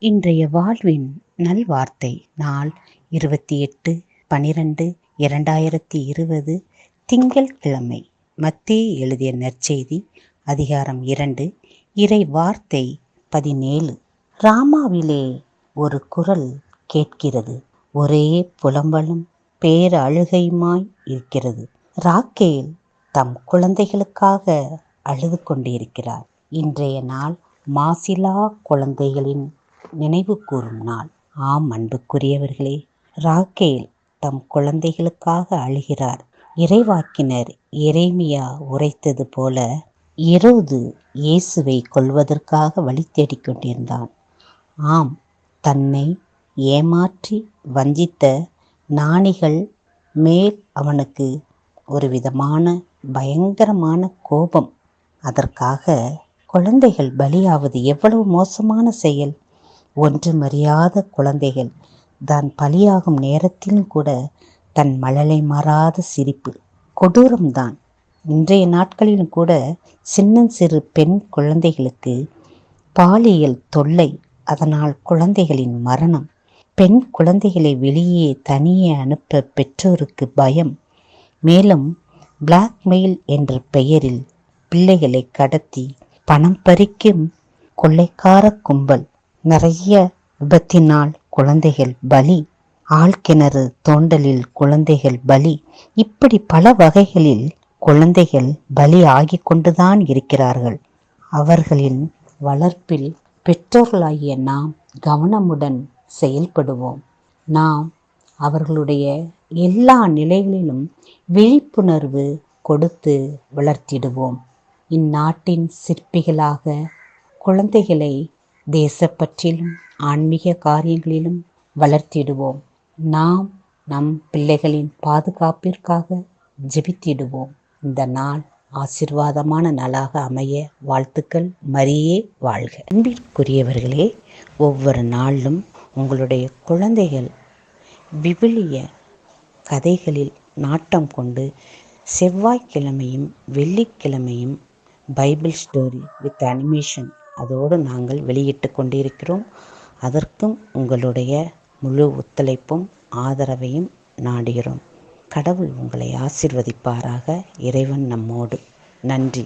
இன்றைய வாழ்வின் நல்வார்த்தை நாள் 28/12/2020 திங்கட்கிழமை. மத்தேயு எழுதிய நற்செய்தி அதிகாரம் 2 இறை வார்த்தை 17. ராமாவிலே ஒரு குரல் கேட்கிறது, ஒரே புலம்பலும் பேரழுகையுமாய் இருக்கிறது. ராக்கேல் தம் குழந்தைகளுக்காக அழுது கொண்டிருக்கிறார். இன்றைய நாள் மாசிலா குழந்தைகளின் நினைவு கூறும் நாள். ஆம் அன்புக்குரியவர்களே, ராக்கேல் தம் குழந்தைகளுக்காக அழுகிறார். இறைவாக்கினர் எரேமியா உரைத்தது போல, ஏரோது இயேசுவை கொல்வதற்காக வழி தேடிக் கொண்டிருந்தான். ஆம், தன்னை ஏமாற்றி வஞ்சித்த ஞானிகள் மேல் அவனுக்கு ஒரு விதமான பயங்கரமான கோபம். அதற்காக குழந்தைகள் பலியாவது எவ்வளவு மோசமான செயல்! ஒன்றுமறியாத குழந்தைகள் தான் பலியாகும் நேரத்திலும் கூட தன் மழலை மாறாத சிரிப்பு கொடூரம்தான். இன்றைய நாட்களிலும் கூட சின்னஞ்சிறு பெண் குழந்தைகளுக்கு பாலியல் தொல்லை, அதனால் குழந்தைகளின் மரணம். பெண் குழந்தைகளை வெளியே தனியே அனுப்ப பெற்றோருக்கு பயம். மேலும் பிளாக்மெயில் என்ற பெயரில் பிள்ளைகளை கடத்தி பணம் பறிக்கும் கொள்ளைக்கார கும்பல். நிறைய விபத்தினால் குழந்தைகள் பலி, ஆழ்கிணறு தோண்டலில் குழந்தைகள் பலி, இப்படி பல வகைகளில் குழந்தைகள் பலி ஆகி கொண்டுதான் இருக்கிறார்கள். அவர்களின் வளர்ப்பில் பெற்றோர்களாகிய நாம் கவனமுடன் செயல்படுவோம். நாம் அவர்களுடைய எல்லா நிலைகளிலும் விழிப்புணர்வு கொடுத்து வளர்த்திடுவோம். இந்நாட்டின் சிற்பிகளாக குழந்தைகளை தேசப்பற்றிலும் ஆன்மீக காரியங்களிலும் வளர்த்திடுவோம். நாம் நம் பிள்ளைகளின் பாதுகாப்பிற்காக ஜெபித்திடுவோம். இந்த நாள் ஆசீர்வாதமான நாளாக அமைய வாழ்த்துக்கள். மரியே வாழ்க. அன்பிற்குரியவர்களே, ஒவ்வொரு நாளிலும் உங்களுடைய குழந்தைகள் விவிலிய கதைகளில் நாட்டம் கொண்டு செவ்வாய்க்கிழமையும் வெள்ளிக்கிழமையும் பைபிள் ஸ்டோரி வித் அனிமேஷன் அதோடு நாங்கள் வெளியிட்டு கொண்டிருக்கிறோம். அதற்கும் உங்களுடைய முழு ஒத்துழைப்பும் ஆதரவையும் நாடுகிறோம். கடவுள் உங்களை ஆசீர்வதிப்பாராக. இறைவன் நம்மோடு. நன்றி.